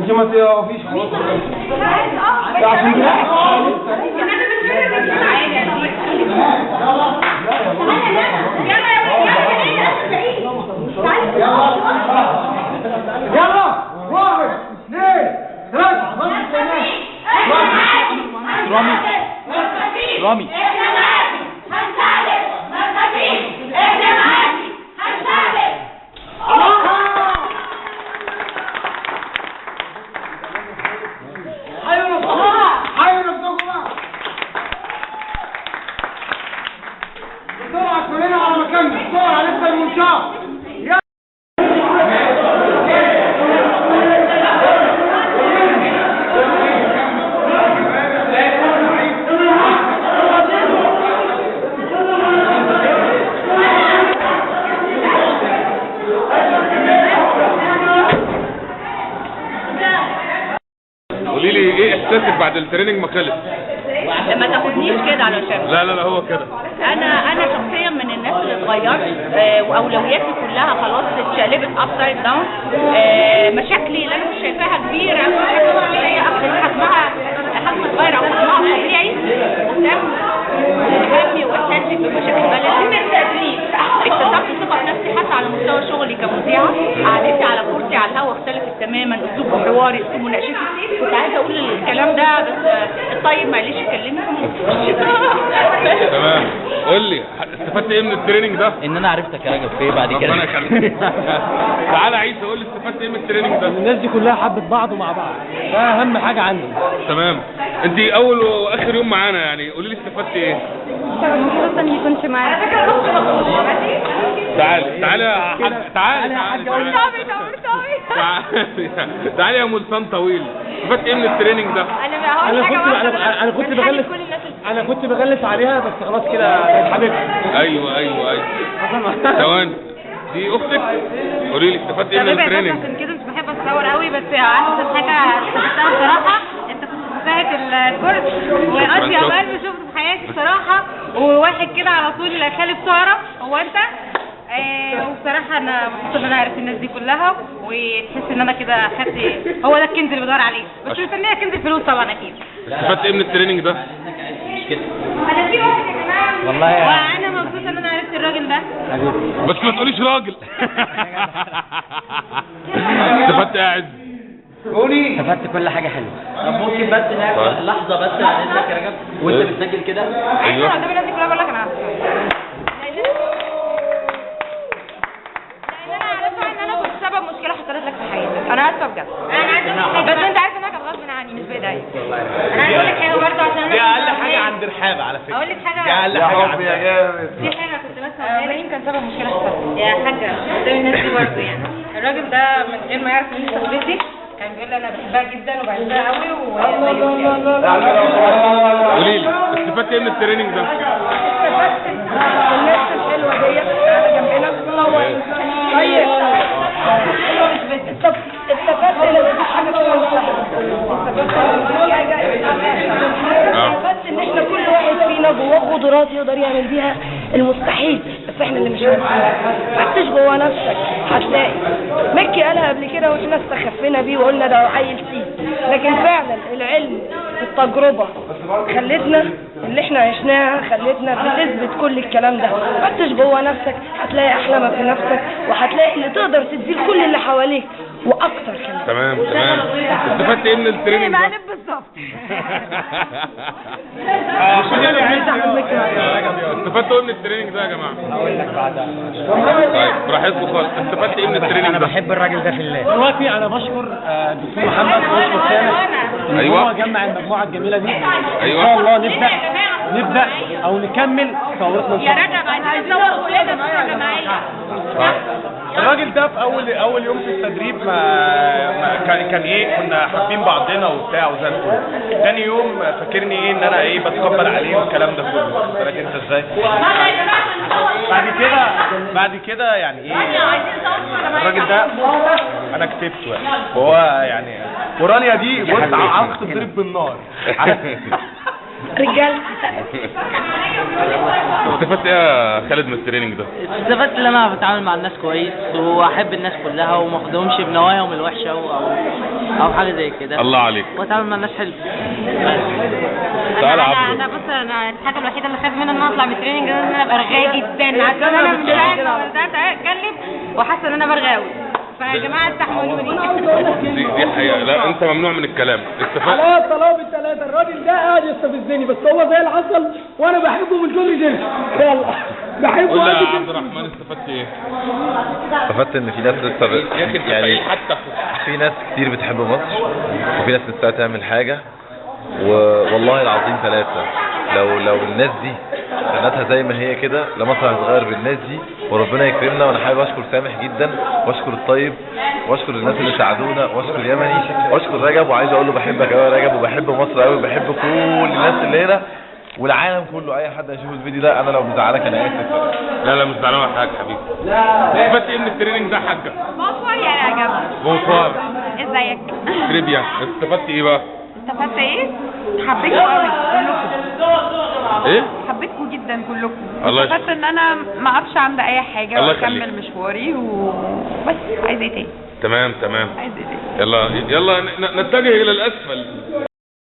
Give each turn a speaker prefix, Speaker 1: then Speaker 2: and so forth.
Speaker 1: عشان ما تقفيش خلاص. عشان كده يلا 1 2 3
Speaker 2: رامي
Speaker 1: بسرعة كلنا على مكاننا بسرعة لسه المنشار.
Speaker 3: قولي لي ايه احساسك بعد التريننج ما خلص؟
Speaker 4: ما تاخدنيش كده علشان
Speaker 3: لا هو كده.
Speaker 4: انا شخصيا من الناس اللي اتغيرت، واولوياتي كلها خلاص اتشقلبت ابسايد داون. مشاكلي اللي انا مش شايفاها كبيره حجمها صغير او حجمها طبيعي قدام همي واحساسي بمشاكل بلدي. اكتسبت ثقه في نفسي حتى على مستوى شغلي كمذيعه. قعدتي على كرسي على الهوا اختلفت تماما، اسلوب حواري، اسلوب مناقشتي. كنت عايزه اقول الكلام ده بس الطيب معلش يكلمني.
Speaker 3: تمام. قول لي استفدت ايه من التريننج ده؟
Speaker 2: ان انا عرفتك يا رجب في بعد كده.
Speaker 3: ربنا يخليك. تعالى عيسى قول لي استفدت ايه من التريننج ده؟
Speaker 1: الناس دي كلها حبت بعض ومع بعض، ده اهم حاجة عندي.
Speaker 3: تمام. انت اول واخر يوم معانا يعني قولي لي استفدت ايه؟
Speaker 4: المفروض اني كنت معاك.
Speaker 3: تعالي يا حاج، تعالي تعالي يا ملسان طويل. استفدت ايه من التريننج ده؟
Speaker 1: انا كنت بغلس عليها بس خلاص كده بقت حبيبتي.
Speaker 3: ايوه ثواني، دي اختك؟ قولي لي استفدت ايه من التريننج؟
Speaker 4: عشان كده مش بحب اتصور قوي، بس احسن حاجه استفدتها بصراحه انت كنت مساعد الكورس واطيب قلب شفته في حياتي بصراحه، وواحد كده على طول خالد ساره هو انت. وبصراحه انا مبسوطه ان انا عرفت الناس دي كلها، وتحس ان انا كده خدت هو ده الكنز اللي بدور عليه، بس مستنيه كنز الفلوس طبعا اكيد.
Speaker 3: استفدت ايه من التريننج ده؟
Speaker 2: مش كده
Speaker 4: انا في واحد يا جماعه
Speaker 2: والله
Speaker 4: وانا مبسوطه ان انا عرفت الراجل ده.
Speaker 3: بس ما تقوليش راجل. استفدت ايه يا عز؟
Speaker 1: قولي.
Speaker 2: استفدت كل حاجه حلوه. طب ممكن بس ناخد لحظه بس هنزلك يا رجب وانت بتسجل كده؟
Speaker 4: ايوه قدام الناس دي كلها بقول لك انا عارفه. سبب مشكله حصلت لك في حياتك، انا اسفه بجد. انا عايزه بس انت عارف انها كانت غصب عني مش بايديا. انا عايزه اقول لك حاجه برضه عشان انا
Speaker 5: دي اقل حاجه عند رحاب على فكره.
Speaker 4: اقول لك حاجه
Speaker 5: دي اقل حاجه عند
Speaker 1: يا جامد.
Speaker 4: في حاجه كنت بس هقولها لك كان سبب مشكله حصلت يا حاجه قدام الناس دي برضه. يعني الراجل ده من غير ما يعرف مين صاحبتي كان بيقول لي انا بحبها جدا وبحبها قوي وهي زيه.
Speaker 3: قولي لي استفدت ايه من التريننج ده؟
Speaker 4: استفدت الناس الحلوه ديت قاعده جنبنا طيب. استفدت ان مفيش حاجه اسمها استفدت ان احنا كل واحد فينا جواه قدرات يقدر يعمل بيها المستحيل، بس احنا اللي مش عارفين. فتش جوه نفسك هتلاقي. مكي قالها قبل كده واحنا استخفينا بيه وقلنا ده عيل فيه، لكن فعلا العلم والتجربه خلتنا اللي احنا عشناها خلتنا بتثبت كل الكلام ده. فتش جوه نفسك هتلاقي احلامك في نفسك، وهتلاقي اللي تقدر تديه لكل اللي حواليك واكتر كمان.
Speaker 3: تمام. استفدت ايه من التريننج ده؟
Speaker 4: بالظبط.
Speaker 3: استفدتوا ايه من التريننج ده يا جماعه؟
Speaker 2: هقول لك بعدها.
Speaker 3: طيب براحتكم خالص. استفدت ايه من التريننج
Speaker 2: انا
Speaker 3: ده؟
Speaker 2: بحب الراجل ده في الله.
Speaker 1: دلوقتي انا بشكر الدكتور محمد وبشكر سامح ان
Speaker 3: أيوة.
Speaker 1: هو جمع المجموعه الجميله دي.
Speaker 3: أيوة.
Speaker 1: ان شاء الله نبدا او نكمل ثورتنا ان
Speaker 4: يا
Speaker 1: شاء الله.
Speaker 4: رجب عايزين نصور كلنا صوره جماعيه.
Speaker 5: الراجل ده في اول يوم في التدريب كان ايه، كنا حابين بعضنا وبتاع وزي الفل. تاني يوم فاكرني ايه ان انا ايه بتقبل عليه والكلام ده كله. فاكر انت ازاي؟ بعد كده يعني ايه الراجل ده انا كسبته يعني. وهو يعني ورانيا دي بص عاوز تضرب بالنار.
Speaker 4: رجال.
Speaker 3: استفدت ايه يا خالد من التريننج ده؟
Speaker 2: استفدت ان انا بتعامل مع الناس كويس واحب الناس كلها وما اخدهمش بنواياهم الوحشه او حاجه زي كده.
Speaker 3: الله عليك.
Speaker 2: واتعامل مع الناس حلو.
Speaker 3: تعالى عبده.
Speaker 4: انا بص، انا الحاجه الوحيده اللي خايف منها ان انا اطلع من التريننج ان انا ابقى رغايه جدا، عشان انا مش عارفه اتكلم وحاسه ان انا برغاوي قوي. فيا جماعه استحملوني.
Speaker 3: دي حقيقه. لا انت ممنوع من الكلام. استفدت.
Speaker 1: خلاص طلاب الثلاثة، الراجل ده قاعد يستفزني بس هو زي العسل وانا بحبه من كل جنس. يلا بحبه.
Speaker 3: قول لي يا عبد الرحمن استفدت ايه؟
Speaker 6: استفدت ان في ناس لسه
Speaker 3: يا اخي
Speaker 6: يعني
Speaker 3: حتى
Speaker 6: في ناس كتير بتحب مصر وفي ناس لسه تعمل حاجة. والله العظيم ثلاثة لو الناس دي سنتها زي ما هي كده لمصر هتتغير بالناس دي وربنا يكرمنا. وانا حابب اشكر سامح جدا واشكر الطيب واشكر الناس اللي ساعدونا واشكر يمني واشكر رجب، وعايز اقول له بحبك قوي يا رجب وبحب مصر قوي وبحب كل الناس اللي هنا والعالم كله. اي حد هيشوف الفيديو ده انا لو مزعلك انا اسف.
Speaker 3: لا مش زعلان ولا حاجه حبيبي. استفدت ايه من التريننج ده يا حاجه؟
Speaker 4: بونسوار يا جماعه.
Speaker 3: بونسوار.
Speaker 4: ازيك؟
Speaker 3: تريبيا. استفدت ايه بقى؟
Speaker 4: استفدت ايه؟ حبيتكم قوي كلكم.
Speaker 3: ايه؟
Speaker 4: حبيتكم جدا كلكم.
Speaker 3: الله
Speaker 4: استفدت ان انا ما اقفش عند اي حاجه
Speaker 3: الله
Speaker 4: واكمل
Speaker 3: يخليك.
Speaker 4: مشواري وبس. عايزه ايه تاني؟
Speaker 3: تمام.
Speaker 4: عايزه ايه تاني؟
Speaker 3: يلا نتجه الى الاسفل.